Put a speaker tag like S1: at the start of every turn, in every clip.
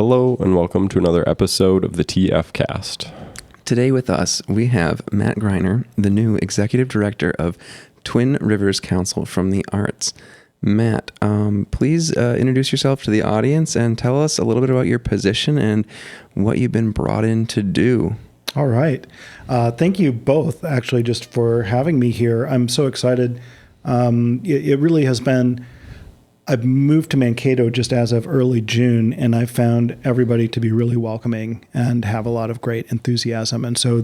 S1: Hello and welcome to another episode of the TF Cast.
S2: Today with us, we have Matt Greiner, the new Executive Director of Twin Rivers Council from the Arts. Matt, please introduce yourself to the audience and tell us a little bit about your position and what you've been brought in to do.
S3: All right. Thank you both, actually, just for having me here. I'm so excited. It really has been... I've moved to Mankato just as of early June, and I found everybody to be really welcoming and have a lot of great enthusiasm. And so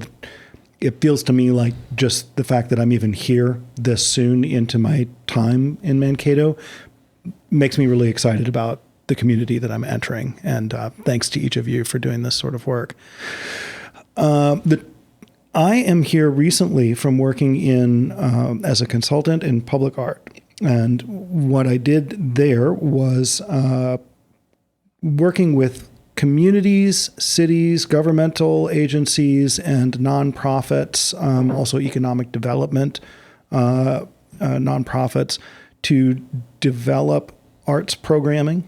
S3: it feels to me like just the fact that I'm even here this soon into my time in Mankato makes me really excited about the community that I'm entering. And thanks to each of you for doing this sort of work. I am here recently from working in as a consultant in public art. And what I did there was working with communities, cities, governmental agencies, and nonprofits, also economic development nonprofits, to develop arts programming,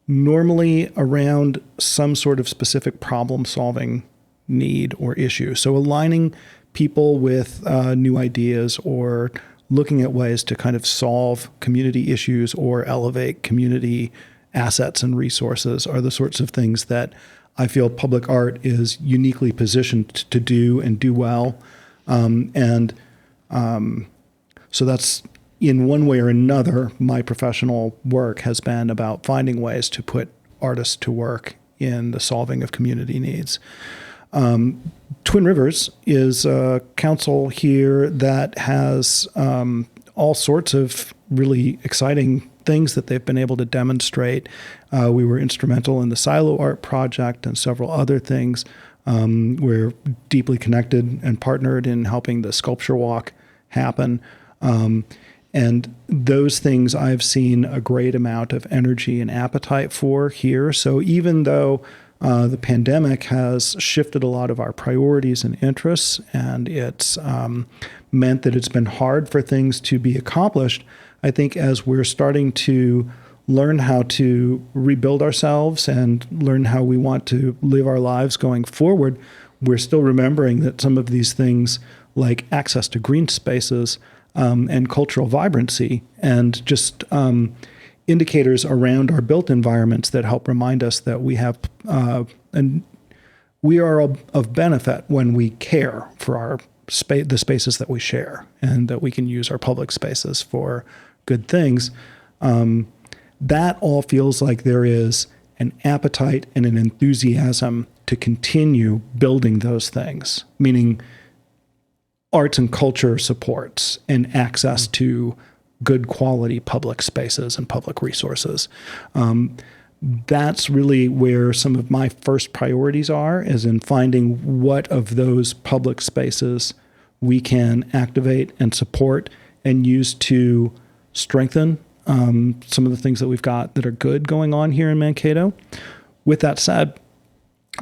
S3: normally around some sort of specific problem-solving need or issue. So aligning people with new ideas or looking at ways to kind of solve community issues or elevate community assets and resources are the sorts of things that I feel public art is uniquely positioned to do and do well. So that's, in one way or another, my professional work has been about finding ways to put artists to work in the solving of community needs. Twin Rivers is a council here that has all sorts of really exciting things that they've been able to demonstrate. We were instrumental in the Silo Art Project and several other things. We're deeply connected and partnered in helping the Sculpture Walk happen. And those things I've seen a great amount of energy and appetite for here. So even though the pandemic has shifted a lot of our priorities and interests, and it's meant that it's been hard for things to be accomplished. I think as we're starting to learn how to rebuild ourselves and learn how we want to live our lives going forward, we're still remembering that some of these things, like access to green spaces and cultural vibrancy and just indicators around our built environments that help remind us that we have, and we are of benefit when we care for our the spaces that we share, and that we can use our public spaces for good things. That all feels like there is an appetite and an enthusiasm to continue building those things, meaning arts and culture supports and access to good quality public spaces and public resources. That's really where some of my first priorities are, is in finding what of those public spaces we can activate and support and use to strengthen some of the things that we've got that are good going on here in Mankato. With that said,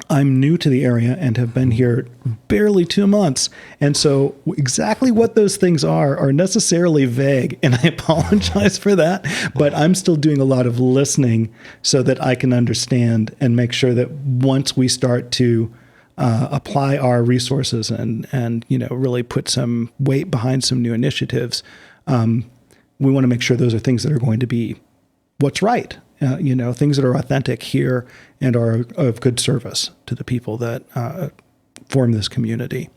S3: I'm new to the area and have been here barely 2 months. And so exactly what those things are necessarily vague. And I apologize for that, but I'm still doing a lot of listening so that I can understand and make sure that once we start to apply our resources and really put some weight behind some new initiatives, we want to make sure those are things that are going to be what's right. Things that are authentic here and are of good service to the people that form this community.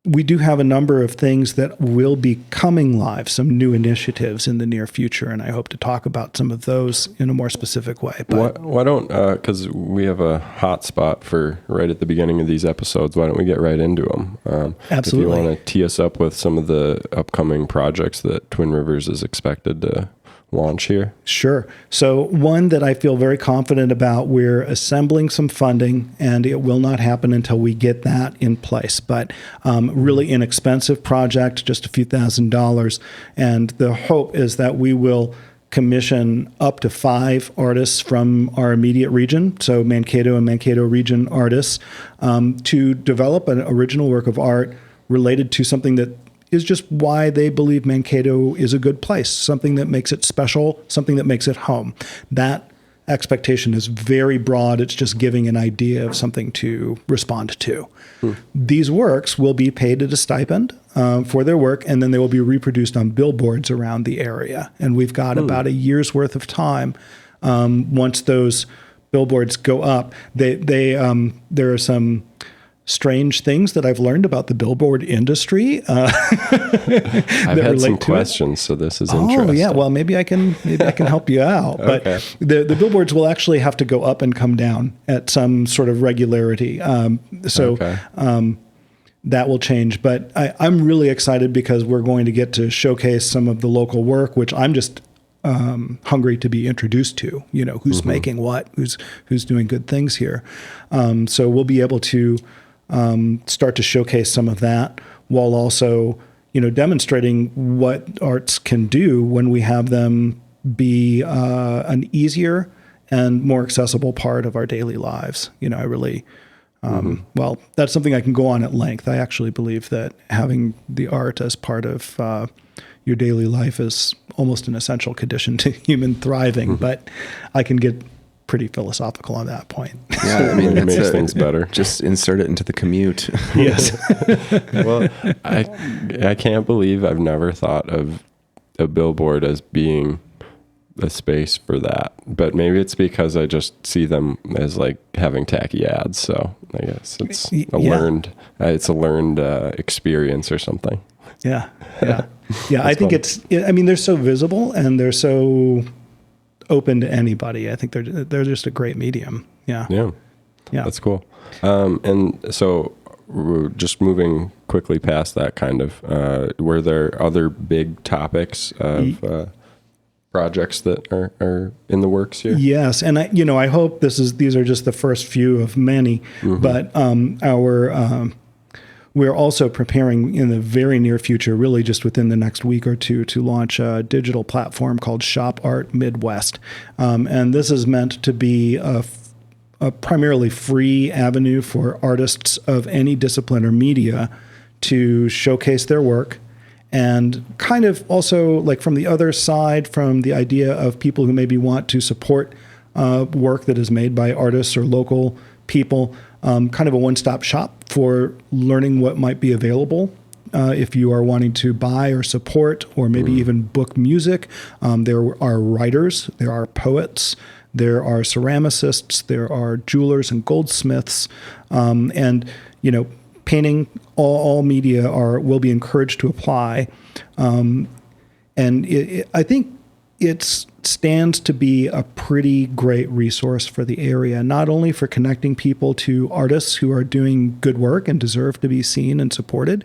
S3: We do have a number of things that will be coming live, some new initiatives in the near future, and I hope to talk about some of those in a more specific way. But
S1: why don't, because we have a hot spot for right at the beginning of these episodes, why don't we get right into them?
S3: Absolutely.
S1: If you want to tee us up with some of the upcoming projects that Twin Rivers is expected to launch here?
S3: Sure. So one that I feel very confident about, we're assembling some funding, and it will not happen until we get that in place. But really inexpensive project, just a few $1,000s. And the hope is that we will commission up to 5 artists from our immediate region, so Mankato and Mankato region artists, to develop an original work of art related to something that is just why they believe Mankato is a good place, something that makes it special, something that makes it home. That expectation is very broad. It's just giving an idea of something to respond to. These works will be paid at a stipend for their work, and then they will be reproduced on billboards around the area. And we've got about a year's worth of time. Once those billboards go up, there are some strange things that I've learned about the billboard industry.
S1: I've had some questions, so this is interesting.
S3: Oh yeah, well maybe I can help you out. But
S1: Okay.
S3: the billboards will actually have to go up and come down at some sort of regularity.
S1: Okay.
S3: That will change. But I'm really excited because we're going to get to showcase some of the local work, which I'm just hungry to be introduced to. You know, who's making what, who's doing good things here. So we'll be able to start to showcase some of that while also, you know, demonstrating what arts can do when we have them be an easier and more accessible part of our daily lives. You know, I really, well, that's something I can go on at length. I actually believe that having the art as part of your daily life is almost an essential condition to human thriving, but I can get pretty philosophical on that point.
S2: Yeah, I mean,
S1: It makes
S2: that's
S1: things better.
S2: Just insert it into the commute.
S3: Yes.
S1: Well, I can't believe I've never thought of a billboard as being a space for that. But maybe it's because I just see them as like having tacky ads. So I guess it's a learned experience or something.
S3: Yeah. I think
S1: fun.
S3: I mean, they're so visible and they're so open to anybody. I think they're just a great medium. Yeah.
S1: That's cool. And so we're just moving quickly past that kind of, were there other big topics of projects that are in the works here?
S3: Yes. And I hope these are just the first few of many, but we're also preparing in the very near future, really just within the next week or two, to launch a digital platform called ShopArtMidwest. And this is meant to be a primarily free avenue for artists of any discipline or media to showcase their work, and kind of also, like, from the other side, from the idea of people who maybe want to support work that is made by artists or local people, kind of a one-stop shop for learning what might be available if you are wanting to buy or support or maybe even book music. There are writers, there are poets, there are ceramicists, there are jewelers and goldsmiths, and, you know, painting, all media will be encouraged to apply. And I think it stands to be a pretty great resource for the area, not only for connecting people to artists who are doing good work and deserve to be seen and supported,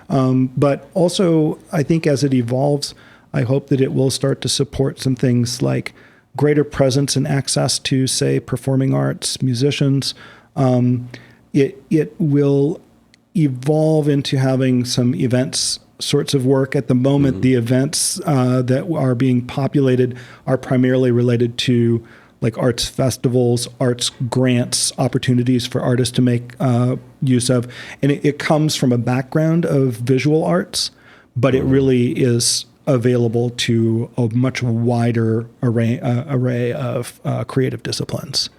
S3: but also I think as it evolves, I hope that it will start to support some things like greater presence and access to, say, performing arts, musicians. It will evolve into having some events sorts of work. At the moment, the events that are being populated are primarily related to, like, arts festivals, arts grants, opportunities for artists to make use of. And it comes from a background of visual arts, but it really is available to a much wider array of creative disciplines.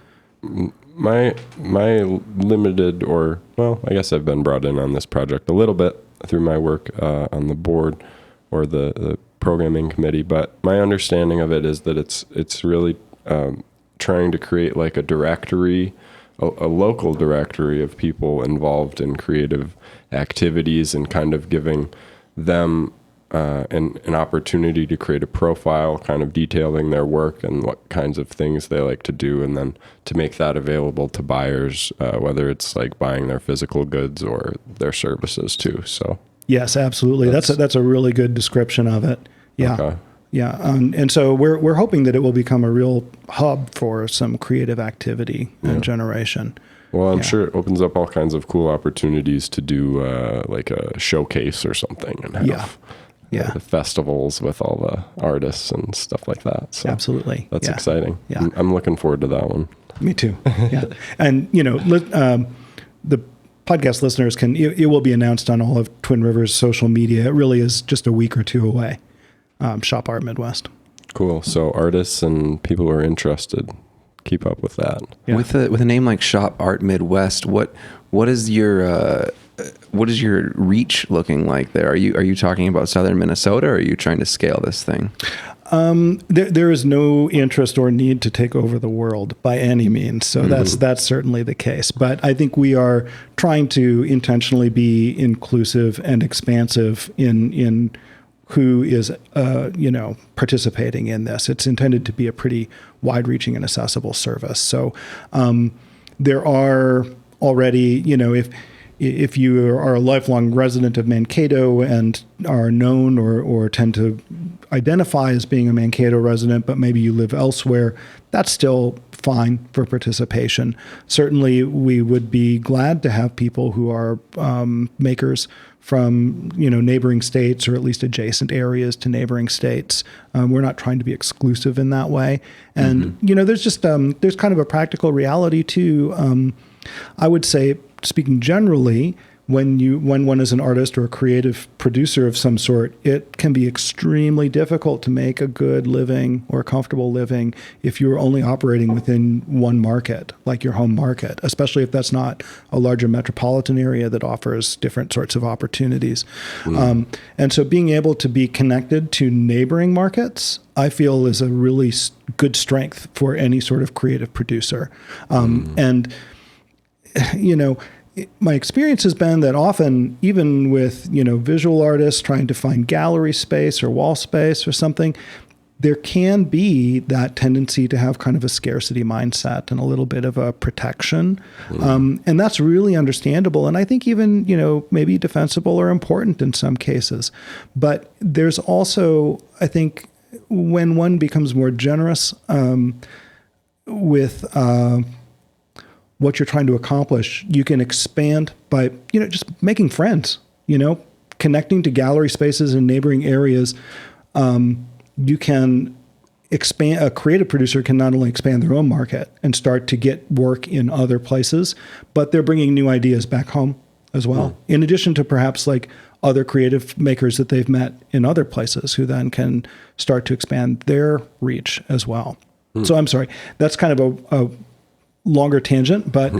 S1: My limited, or, well, I guess I've been brought in on this project a little bit through my work on the board or the programming committee, but my understanding of it is that it's really trying to create like a directory, a local directory of people involved in creative activities, and kind of giving them an opportunity to create a profile, kind of detailing their work and what kinds of things they like to do, and then to make that available to buyers, whether it's like buying their physical goods or their services too. So
S3: yes, absolutely. That's a really good description of it. Yeah.
S1: Okay.
S3: Yeah. And so we're hoping that it will become a real hub for some creative activity and generation.
S1: Well, I'm sure it opens up all kinds of cool opportunities to do like a showcase or something, and have the festivals with all the artists and stuff like that. So
S3: absolutely.
S1: That's exciting.
S3: Yeah.
S1: I'm looking forward to that one.
S3: Me too. Yeah. And, you know, the podcast listeners it will be announced on all of Twin Rivers' social media. It really is just a week or two away. Shop Art Midwest.
S1: Cool. So artists and people who are interested, keep up with that.
S3: Yeah.
S2: With a name like Shop Art Midwest, what is your reach looking like there? Are you talking about southern Minnesota, or are you trying to scale this thing?
S3: There is no interest or need to take over the world by any means. So that's certainly the case. But I think we are trying to intentionally be inclusive and expansive in who is, participating in this. It's intended to be a pretty wide-reaching and accessible service. So there are already, if you are a lifelong resident of Mankato and are known or tend to identify as being a Mankato resident, but maybe you live elsewhere, that's still fine for participation. Certainly, we would be glad to have people who are makers from neighboring states or at least adjacent areas to neighboring states. We're not trying to be exclusive in that way. And there's just there's kind of a practical reality too. I would say, speaking generally, when one is an artist or a creative producer of some sort, it can be extremely difficult to make a good living or a comfortable living if you're only operating within one market, like your home market, especially if that's not a larger metropolitan area that offers different sorts of opportunities. And so being able to be connected to neighboring markets, I feel, is a really good strength for any sort of creative producer. And my experience has been that often, even with, visual artists trying to find gallery space or wall space or something, there can be that tendency to have kind of a scarcity mindset and a little bit of a protection. And that's really understandable. And I think even, maybe defensible or important in some cases. But there's also, I think, when one becomes more generous with what you're trying to accomplish, you can expand by, just making friends, connecting to gallery spaces in neighboring areas. You can expand, a creative producer can not only expand their own market and start to get work in other places, but they're bringing new ideas back home as well. In addition to perhaps like other creative makers that they've met in other places who then can start to expand their reach as well. So I'm sorry, that's kind of a longer tangent, but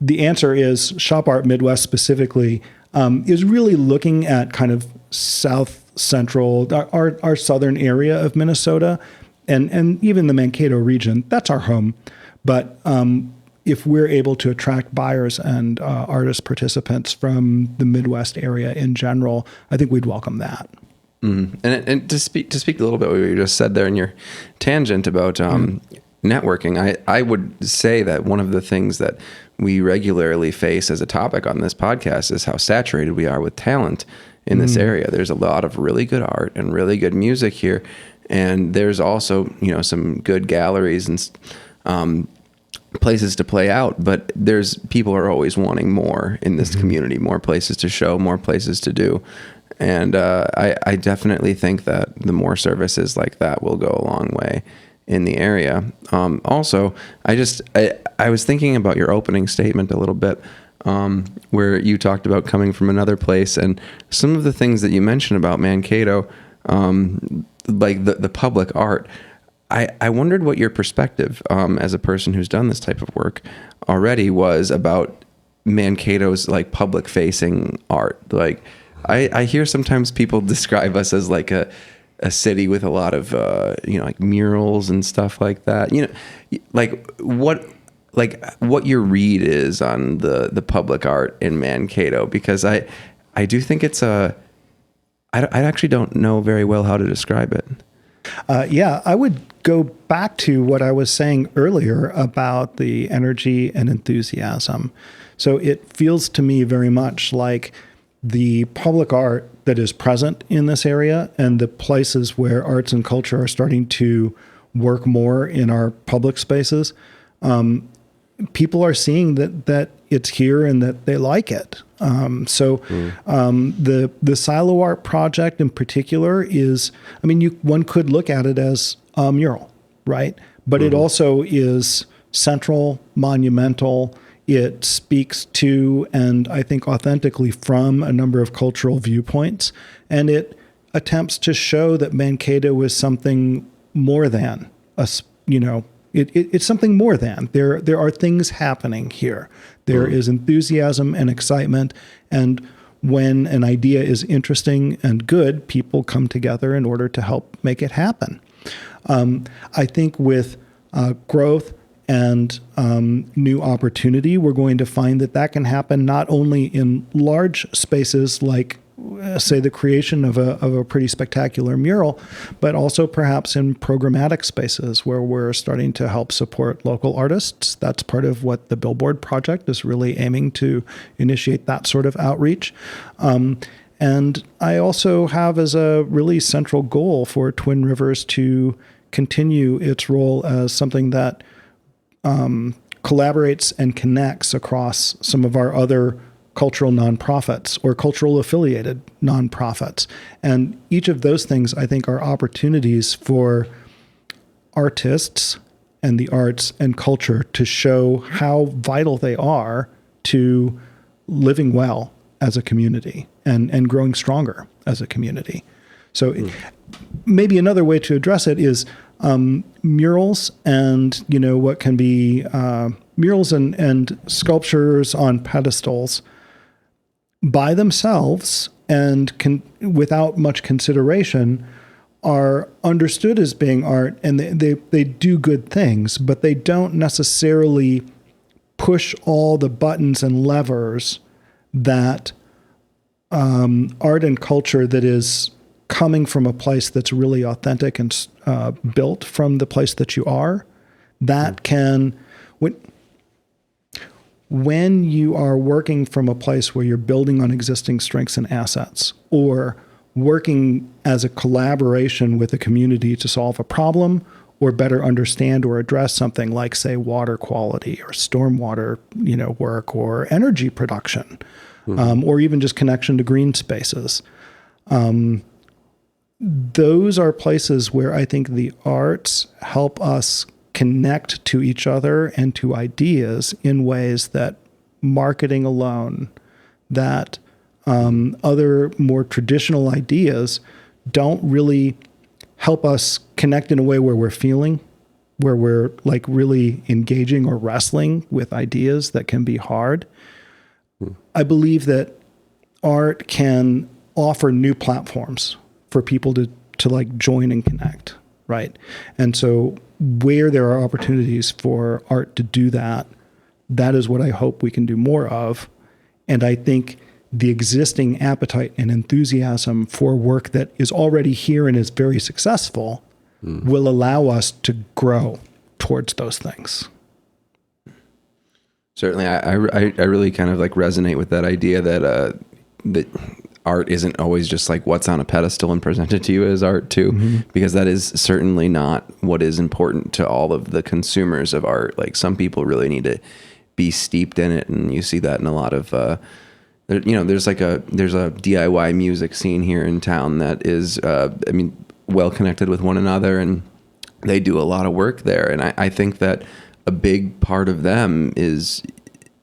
S3: the answer is Shop Art Midwest specifically is really looking at kind of south central, our southern area of Minnesota, and even the Mankato region. That's our home. But if we're able to attract buyers and artist participants from the Midwest area in general, I think we'd welcome that.
S2: And to speak a little bit what you just said there in your tangent about networking, I would say that one of the things that we regularly face as a topic on this podcast is how saturated we are with talent in this area. There's a lot of really good art and really good music here, and there's also some good galleries and places to play out. But people are always wanting more in this community, more places to show, more places to do, and I definitely think that the more services like that will go a long way in the area. Also, I was thinking about your opening statement a little bit, where you talked about coming from another place, and some of the things that you mentioned about Mankato, like the public art. I wondered what your perspective, as a person who's done this type of work already, was about Mankato's like public facing art. Like I hear sometimes people describe us as like a city with a lot of like murals and stuff like that. Like what your read is on the public art in Mankato, because I do think it's I actually don't know very well how to describe it.
S3: Yeah, I would go back to what I was saying earlier about the energy and enthusiasm. So it feels to me very much like the public art that is present in this area and the places where arts and culture are starting to work more in our public spaces. People are seeing that it's here and that they like it. The Silo Art project in particular is, one could look at it as a mural, right? But it also is central, monumental. It speaks to, and I think authentically from, a number of cultural viewpoints. And it attempts to show that Mankato is something more than It's something more than. There are things happening here. There is enthusiasm and excitement, and when an idea is interesting and good, people come together in order to help make it happen. I think with growth and new opportunity, we're going to find that can happen not only in large spaces like, say, the creation of a pretty spectacular mural, but also perhaps in programmatic spaces where we're starting to help support local artists. That's part of what the Billboard Project is really aiming to initiate, that sort of outreach. And I also have as a really central goal for Twin Rivers to continue its role as something that collaborates and connects across some of our other cultural nonprofits or cultural affiliated nonprofits. And each of those things, I think, are opportunities for artists and the arts and culture to show how vital they are to living well as a community and growing stronger as a community. So maybe another way to address it is murals and, what can be murals and sculptures on pedestals by themselves and without much consideration are understood as being art, and they do good things, but they don't necessarily push all the buttons and levers that art and culture that is coming from a place that's really authentic and built from the place that you are, that can... When you are working from a place where you're building on existing strengths and assets, or working as a collaboration with a community to solve a problem or better understand or address something like, say, water quality or stormwater, work or energy production, or even just connection to green spaces. Those are places where I think the arts help us connect to each other and to ideas in ways that marketing alone, that other more traditional ideas don't really help us connect in a way where we're feeling, where we're like really engaging or wrestling with ideas that can be hard. I believe that art can offer new platforms for people to like join and connect, right? And so where there are opportunities for art to do that, that is what I hope we can do more of. And I think the existing appetite and enthusiasm for work that is already here and is very successful will allow us to grow towards those things.
S2: Certainly, I really kind of like resonate with that idea that that art isn't always just like what's on a pedestal and presented to you as art too, because that is certainly not what is important to all of the consumers of art. Like some people really need to be steeped in it, and you see that in a lot of there's a DIY music scene here in town that is well connected with one another, and they do a lot of work there. And I think that a big part of them is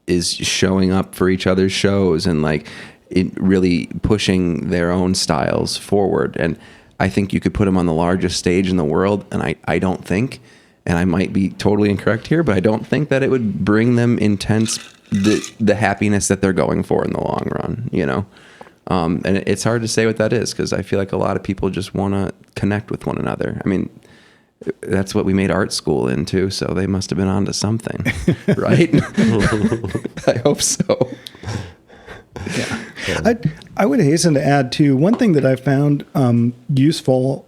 S2: showing up for each other's shows and like it really pushing their own styles forward. And I think you could put them on the largest stage in the world, and I don't think, and I might be totally incorrect here, but I don't think that it would bring them the happiness that they're going for in the long run, and it's hard to say what that is, because I feel like a lot of people just want to connect with one another. I mean, that's what we made art school into, so they must have been onto something, right? I hope so.
S3: Yeah. I would hasten to add too, one thing that I found useful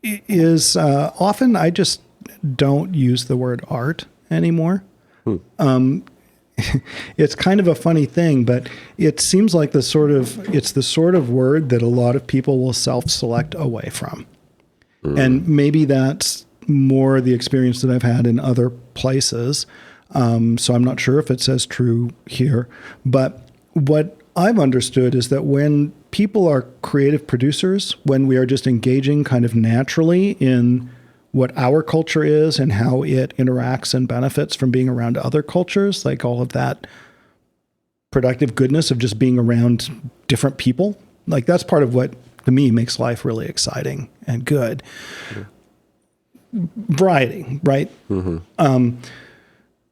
S3: is often I just don't use the word art anymore. It's kind of a funny thing, but it seems like it's the sort of word that a lot of people will self-select away from. And maybe that's more the experience that I've had in other places. So I'm not sure if it's as true here, but what I've understood is that when people are creative producers, when we are just engaging kind of naturally in what our culture is and how it interacts and benefits from being around other cultures, like all of that productive goodness of just being around different people, like that's part of what to me makes life really exciting and good. variety, right?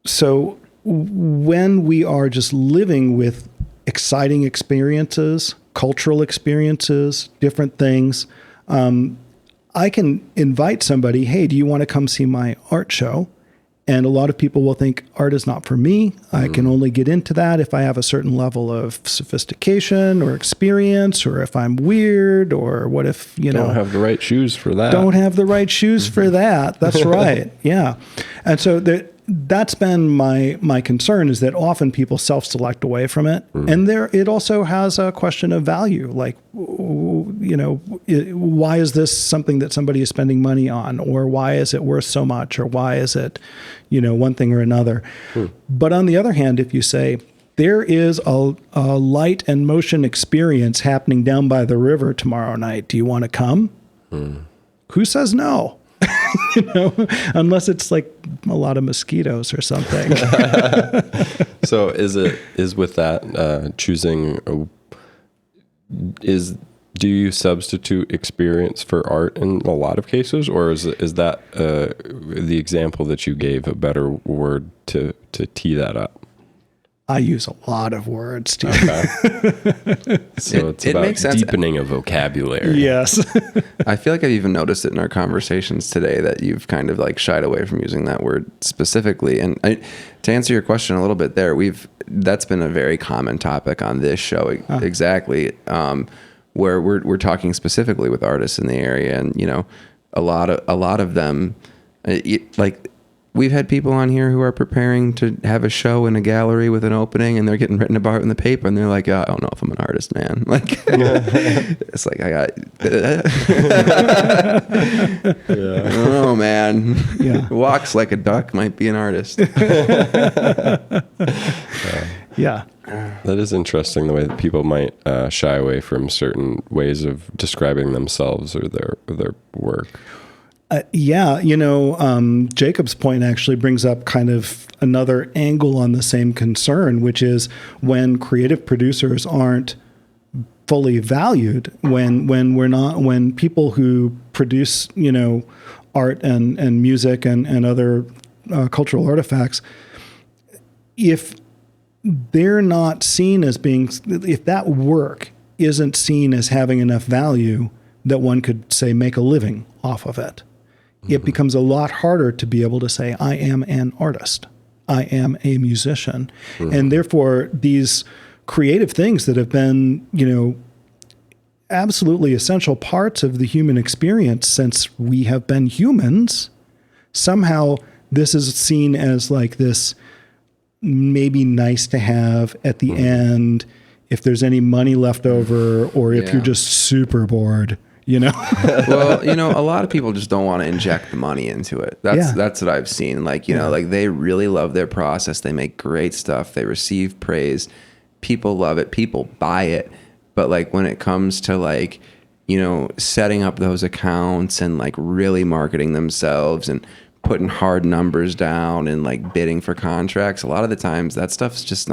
S3: So when we are just living with exciting experiences, cultural experiences, different things, I can invite somebody, hey, do you want to come see my art show? And a lot of people will think art is not for me. I can only get into that if I have a certain level of sophistication or experience, or if I'm weird, or what if,
S1: Don't have the right shoes for that.
S3: Don't have the right shoes for that. That's right. Yeah. And so that's been my concern, is that often people self-select away from it. And it also has a question of value. Like, why is this something that somebody is spending money on? Or why is it worth so much? Or why is it, one thing or another? But on the other hand, if you say, there is a light and motion experience happening down by the river tomorrow night, do you want to come? Who says no? Unless it's like a lot of mosquitoes or something.
S1: So is with that choosing, do you substitute experience for art in a lot of cases, or is that the example that you gave a better word to tee that up?
S3: I use a lot of words too.
S1: Okay. So it's about
S2: makes sense.
S1: deepening a vocabulary.
S3: Yes.
S2: I feel like I've even noticed it in our conversations today that you've kind of like shied away from using that word specifically. And to answer your question a little bit there, that's been a very common topic on this show. Exactly. Where we're talking specifically with artists in the area, and a lot of them, like, we've had people on here who are preparing to have a show in a gallery with an opening, and they're getting written about in the paper, and they're like, I don't know if I'm an artist, man. Like, it's like, I don't know, man.
S3: Yeah.
S2: Walks like a duck, might be an artist.
S3: Yeah.
S1: That is interesting, the way that people might shy away from certain ways of describing themselves or their work.
S3: Jacob's point actually brings up kind of another angle on the same concern, which is when creative producers aren't fully valued, when people who produce, art and music and other cultural artifacts, if they're not seen as being, if that work isn't seen as having enough value that one could, say, make a living off of it, it becomes a lot harder to be able to say, I am an artist, I am a musician. And therefore, these creative things that have been, absolutely essential parts of the human experience since we have been humans, somehow this is seen as like this maybe nice to have at the end, if there's any money left over, or if you're just super bored.
S2: Well, a lot of people just don't want to inject the money into it. That's what I've seen. Like, like they really love their process. They make great stuff. They receive praise. People love it. People buy it. But like when it comes to like, setting up those accounts and like really marketing themselves and putting hard numbers down and like bidding for contracts, a lot of the times that stuff's just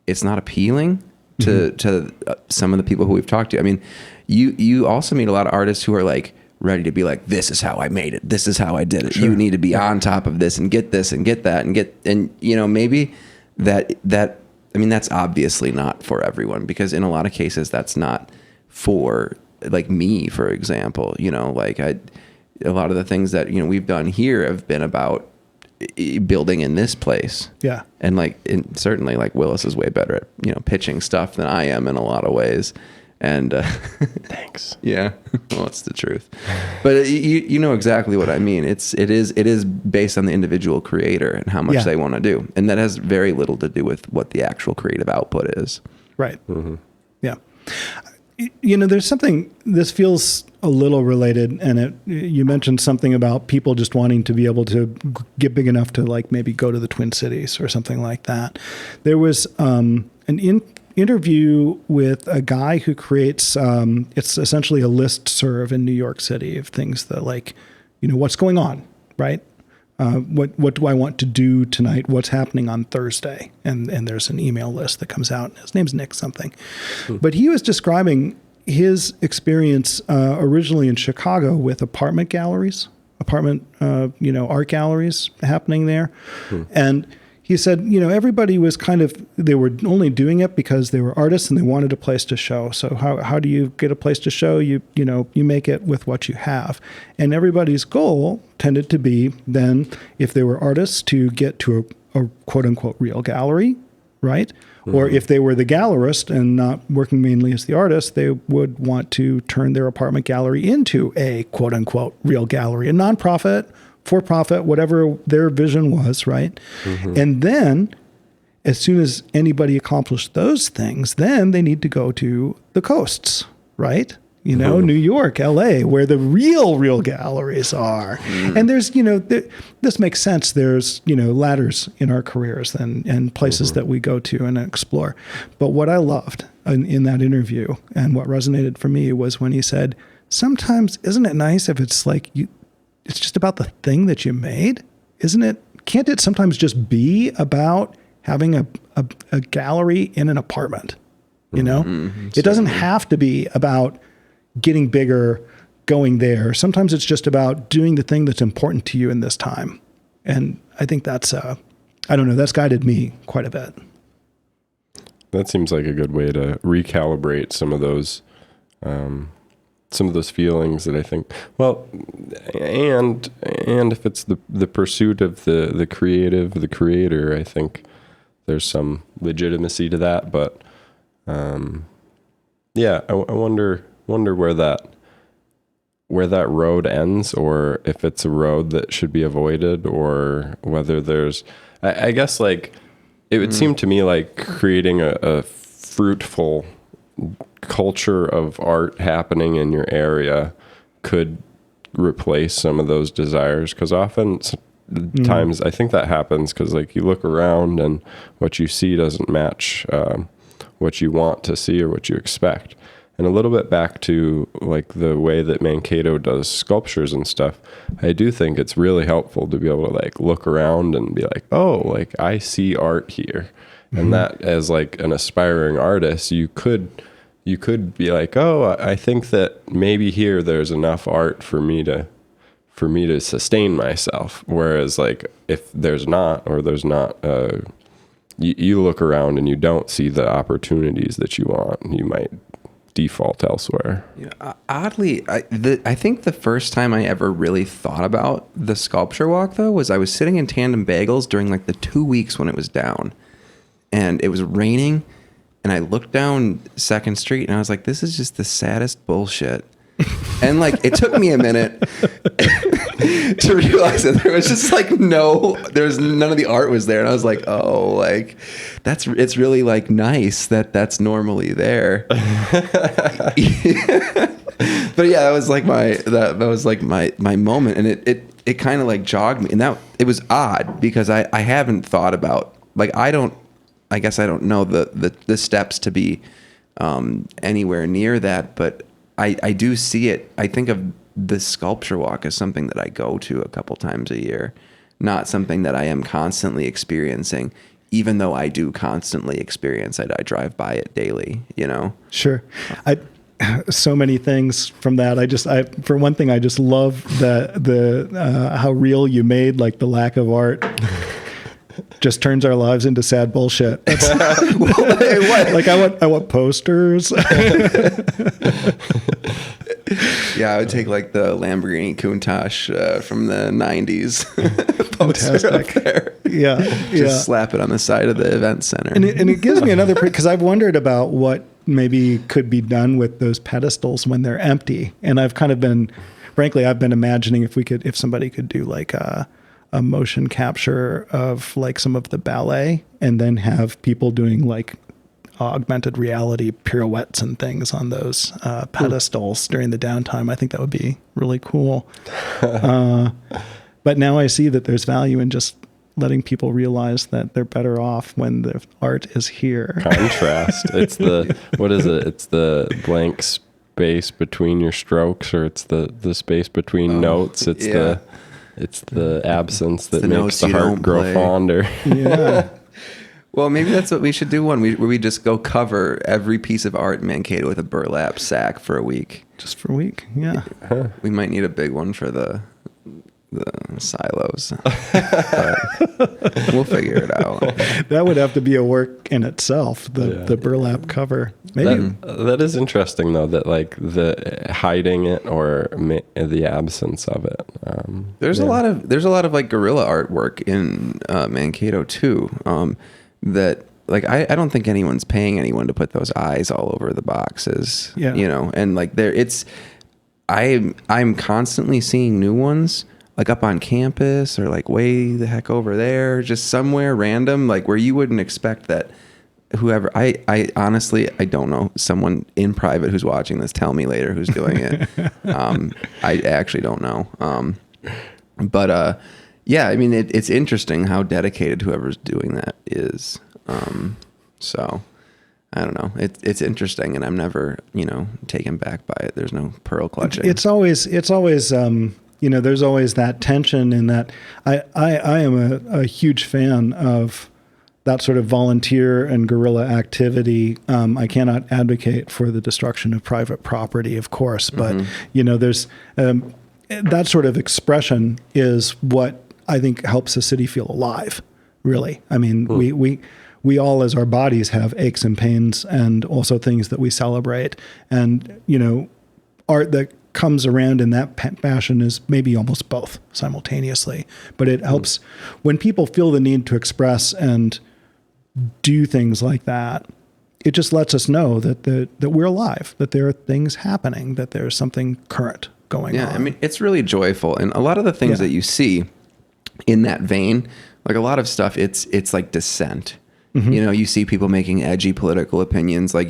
S2: it's not appealing to some of the people who we've talked to. I mean, you also meet a lot of artists who are like ready to be like, this is how I made it. This is how I did it. Sure. You need to be on top of this and get this and get that and maybe that, I mean, that's obviously not for everyone, because in a lot of cases that's not for like me, for example, like a lot of the things that, we've done here have been about building in this place. Yeah. And certainly like Willis is way better at, pitching stuff than I am in a lot of ways. And
S1: thanks.
S2: Yeah, well, it's the truth. But you know exactly what I mean. It is based on the individual creator and how much they want to do, and that has very little to do with what the actual creative output is.
S3: Right. Yeah. There's something. This feels a little related, and you mentioned something about people just wanting to be able to get big enough to like maybe go to the Twin Cities or something like that. There was an interview with a guy who creates, it's essentially a listserv in New York City of things that like, what's going on, right? What do I want to do tonight? What's happening on Thursday? And there's an email list that comes out. His name's Nick something. But he was describing his experience originally in Chicago with apartment galleries, apartment, art galleries happening there. And he said, everybody was they were only doing it because they were artists and they wanted a place to show. So how do you get a place to show? You make it with what you have. And everybody's goal tended to be then, if they were artists, to get to a quote unquote real gallery, right? Or if they were the gallerist and not working mainly as the artist, they would want to turn their apartment gallery into a quote unquote real gallery, a nonprofit, for profit, whatever their vision was, right? And then as soon as anybody accomplished those things, then they need to go to the coasts, right? New York, LA, where the real galleries are. And there's, this makes sense. There's, ladders in our careers and places that we go to and explore. But what I loved in that interview and what resonated for me was when he said, sometimes isn't it nice if it's like it's just about the thing that you made? Can't it sometimes just be about having a gallery in an apartment? It doesn't have to be about getting bigger, going there. Sometimes it's just about doing the thing that's important to you in this time. And I think that's, that's guided me quite a bit.
S1: That seems like a good way to recalibrate some of those feelings that I think, well, and if it's the pursuit of the creative, the creator, I think there's some legitimacy to that. But I wonder where that road ends, or if it's a road that should be avoided, or whether there's, I guess, like, it would seem to me like creating a fruitful culture of art happening in your area could replace some of those desires, because often times I think that happens because, like, you look around and what you see doesn't match what you want to see or what you expect. And a little bit back to, like, the way that Mankato does sculptures and stuff, I do think it's really helpful to be able to, like, look around and be like, oh, like, I see art here. And that, as like an aspiring artist, you could be like, oh, I think that maybe here there's enough art for me to sustain myself. Whereas, like, if there's not, you look around and you don't see the opportunities that you want, you might default elsewhere.
S2: Oddly, I think the first time I ever really thought about the sculpture walk, though, was I was sitting in Tandem Bagels during, like, the 2 weeks when it was down. And it was raining, and I looked down 2nd Street, and I was like, this is just the saddest bullshit. And, like, it took me a minute to realize that there was just, like, none of the art was there. And I was like, oh, like, it's really, like, nice that that's normally there. But yeah, that was like my moment. And it kind of, like, jogged me. And it was odd because I haven't thought about, like, I guess I don't know the steps to be anywhere near that, but I do see it. I think of the sculpture walk as something that I go to a couple times a year, not something that I am constantly experiencing, even though I do constantly experience it. I drive by it daily, Sure. So many things from that. For one thing, I just love the how real you made, like, the lack of art just turns our lives into sad bullshit. Like, I want posters. Yeah, I would take, like, the Lamborghini Countach from the 90s poster up there.
S3: Yeah.
S2: Just slap it on the side of the event center.
S3: And it gives me another, because I've wondered about what maybe could be done with those pedestals when they're empty. And I've been imagining if somebody could do, like, a motion capture of, like, some of the ballet, and then have people doing, like, augmented reality pirouettes and things on those pedestals during the downtime. I think that would be really cool. But now I see that there's value in just letting people realize that they're better off when the art is here.
S1: Contrast. It's the blank space between your strokes, or it's the space between notes. It's the absence that makes the heart grow fonder. Yeah.
S2: Well, maybe that's what we should do where we just go cover every piece of art in Mankato with a burlap sack for a week.
S3: Just for a week, yeah.
S2: We might need a big one for the silos. But we'll figure it out.
S3: That would have to be a work in itself, the burlap cover. Maybe
S1: that is interesting though, that like the hiding it or the absence of it.
S2: There's a lot of like guerrilla artwork in Mankato too. That like I don't think anyone's paying anyone to put those eyes all over the boxes.
S3: Yeah.
S2: You know, and like I'm constantly seeing new ones like up on campus or like way the heck over there, just somewhere random, like where you wouldn't expect that whoever, I honestly, I don't know, someone in private who's watching this, tell me later who's doing it. I actually don't know. But yeah, I mean, it's interesting how dedicated whoever's doing that is. So I don't know. It's interesting, and I'm never, taken back by it. There's no pearl clutching.
S3: It's always there's always that tension in that. I am a huge fan of that sort of volunteer and guerrilla activity. I cannot advocate for the destruction of private property, of course, but there's that sort of expression is what I think helps a city feel alive. Really, I mean, we all, as our bodies, have aches and pains, and also things that we celebrate. And art that comes around in that fashion is maybe almost both simultaneously. But it helps when people feel the need to express and do things like that. It just lets us know that we're alive, that there are things happening, that there's something current going on.
S2: Yeah, I mean, it's really joyful, and a lot of the things that you see in that vein, like a lot of stuff, it's like dissent. You see people making edgy political opinions, like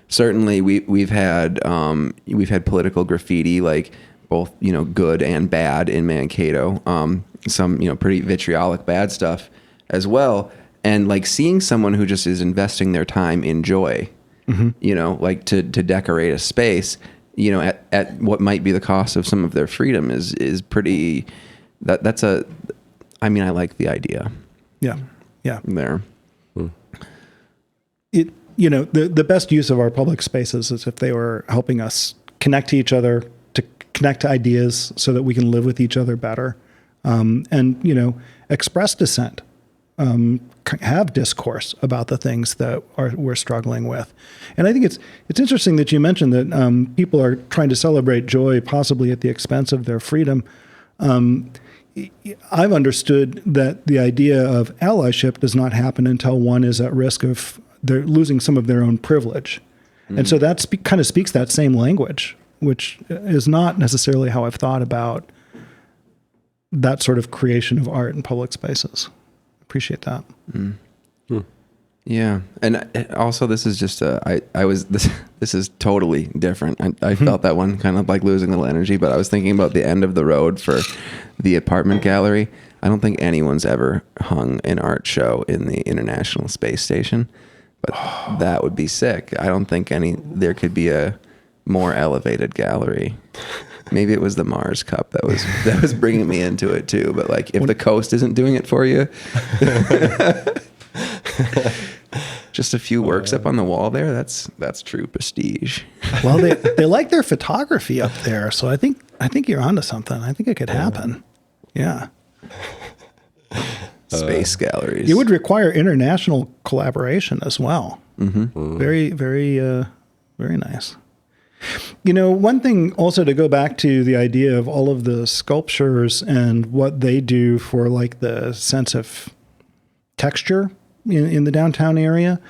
S2: certainly we've had political graffiti, like both good and bad in Mankato. Some pretty vitriolic bad stuff as well, and like seeing someone who just is investing their time in joy, like to decorate a space, at what might be the cost of some of their freedom is pretty. That's a. I mean, I like the idea.
S3: Yeah.
S2: There.
S3: The best use of our public spaces is if they were helping us connect to each other, to connect to ideas so that we can live with each other better, and express dissent, have discourse about the things that we're struggling with. And I think it's interesting that you mentioned that people are trying to celebrate joy possibly at the expense of their freedom. I've understood that the idea of allyship does not happen until one is at risk of they're losing some of their own privilege. And so that kind of speaks that same language, which is not necessarily how I've thought about that sort of creation of art in public spaces. Appreciate that.
S2: Yeah. And also this is just this is totally different. I felt that one kind of like losing a little energy, but I was thinking about the end of the road for the apartment gallery. I don't think anyone's ever hung an art show in the International Space Station, but that would be sick. I don't think there could be a more elevated gallery. Maybe it was the Mars Cup that was bringing me into it too. But like, if the coast isn't doing it for you, just a few works up on the wall there. That's true prestige.
S3: Well, they like their photography up there, so I think you're onto something. I think it could happen. Yeah.
S2: Space galleries.
S3: It would require international collaboration as well. Very, very, very nice. One thing also to go back to the idea of all of the sculptures and what they do for like the sense of texture in the downtown area.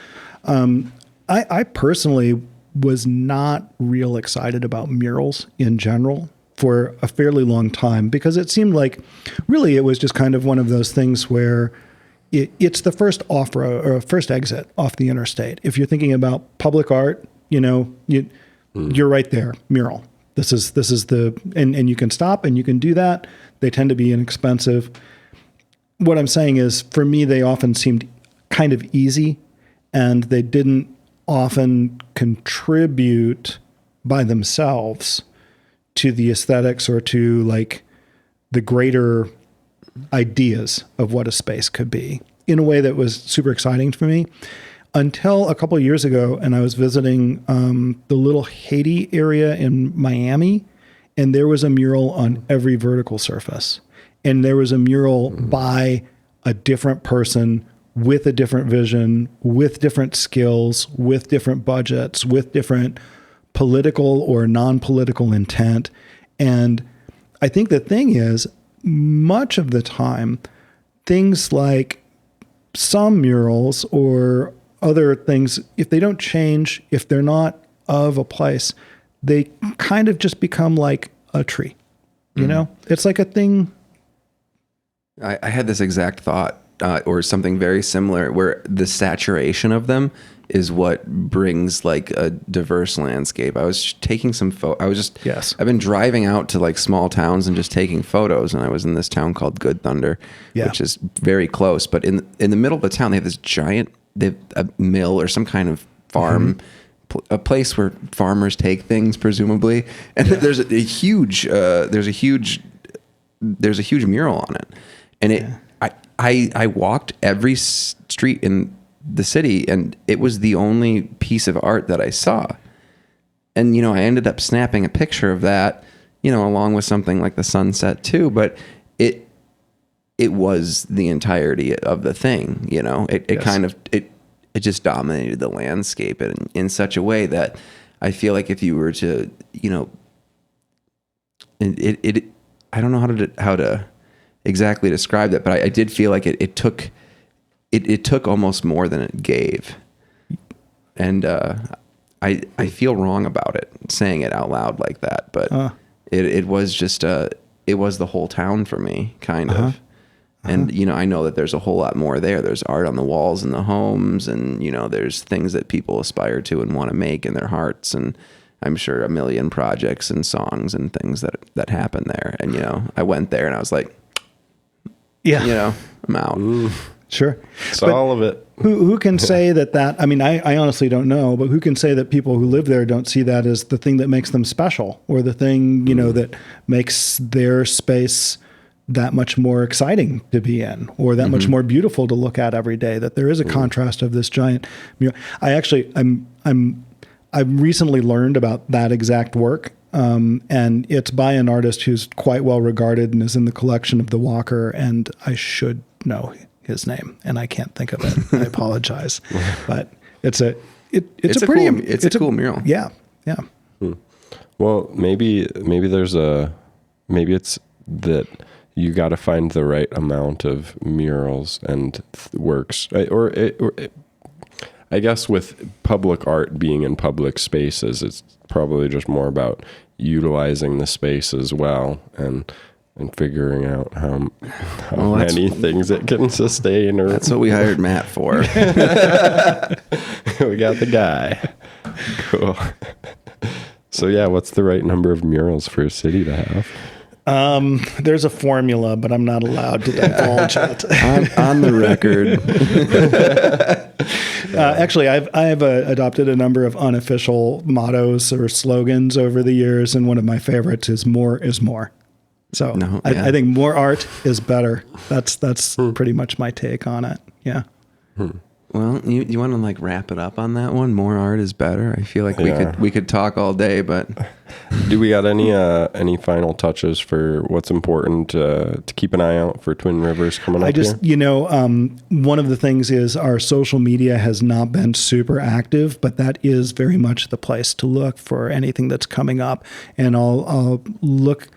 S3: I personally was not real excited about murals in general for a fairly long time, because it seemed like really it was just kind of one of those things where it's the first off-road or first exit off the interstate. If you're thinking about public art, you're right there, mural. This is and you can stop and you can do that. They tend to be inexpensive. What I'm saying is, for me, they often seemed kind of easy, and they didn't often contribute by themselves to the aesthetics or to like the greater ideas of what a space could be in a way that was super exciting for me, until a couple of years ago. And I was visiting the Little Haiti area in Miami, and there was a mural on every vertical surface. and there was a mural by a different person with a different vision, with different skills, with different budgets, with different political or non-political intent. And I think the thing is, much of the time, things like some murals or other things, if they don't change, if they're not of a place, they kind of just become like a tree. You know, it's like a thing.
S2: I had this exact thought or something very similar, where the saturation of them is what brings like a diverse landscape. I was taking some
S3: Yes.
S2: I've been driving out to like small towns and just taking photos. And I was in this town called Good Thunder, which is very close. But in the middle of the town, they have this they have a mill or some kind of farm, a place where farmers take things, presumably. And there's a huge mural on it. And I walked every street in the city, and it was the only piece of art that I saw. And, you know, I ended up snapping a picture of that, you know, along with something like the sunset too, but it was the entirety of the thing, you know. It kind of just dominated the landscape in such a way that I feel like if you were to, you know, I don't know how to exactly describe that, but I did feel like it took almost more than it gave. And I feel wrong about it, saying it out loud like that, but it was just it was the whole town for me, kind of. And, you know, I know that there's a whole lot more there. There's art on the walls in the homes, and, you know, there's things that people aspire to and want to make in their hearts. And I'm sure a million projects and songs and things that happen there. And, you know, I went there and I was like,
S3: Yeah.
S2: you know, I'm out.
S1: Ooh,
S3: Sure.
S1: it's
S3: But
S1: all of it.
S3: who can say that, I mean, I honestly don't know, but who can say that people who live there don't see that as the thing that makes them special, or the thing, you know, that makes their space that much more exciting to be in, or that much more beautiful to look at every day, that there is a contrast of this giant mural. I've recently learned about that exact work. And it's by an artist who's quite well regarded and is in the collection of the Walker, and I should know his name, and I can't think of it. I apologize, but it's a
S2: cool mural.
S3: Yeah. Yeah.
S1: Well, maybe it's that you got to find the right amount of murals and works, I guess with public art being in public spaces, it's probably just more about utilizing the space as well, and figuring out how many things it can sustain. Or
S2: That's what we hired Matt for.
S1: we got the guy. Cool. So yeah, what's the right number of murals for a city to have?
S3: There's a formula, but I'm not allowed to divulge it.
S2: on the record.
S3: Actually, I've adopted a number of unofficial mottos or slogans over the years, and one of my favorites is "More is more." So I think more art is better. That's pretty much my take on it. Yeah.
S2: Well, you want to like wrap it up on that one? More art is better. I feel like we could talk all day, but
S1: do we got any final touches for what's important to keep an eye out for Twin Rivers coming up here?
S3: You know, one of the things is our social media has not been super active, but that is very much the place to look for anything that's coming up. And I'll look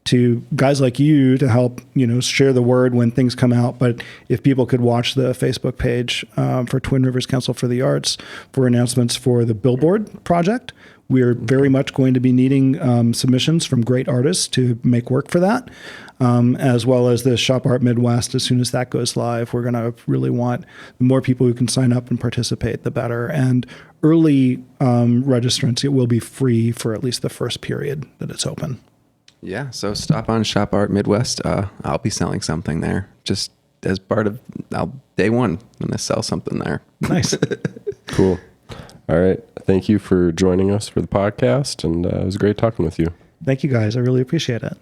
S3: to guys like you to help, you know, share the word when things come out. But if people could watch the Facebook page for Twin Rivers Council for the Arts for announcements for the Billboard project, we're very much going to be needing submissions from great artists to make work for that, as well as the ShopArtMidwest. As soon as that goes live, we're going to really want more people who can sign up and participate, the better. And early registrants, it will be free for at least the first period that it's open.
S2: yeah. So stop on ShopArtMidwest. I'll be selling something there, just as part of day one. I'm gonna sell something there.
S3: Nice.
S1: Cool. All right. Thank you for joining us for the podcast, and it was great talking with you.
S3: Thank you, guys. I really appreciate it.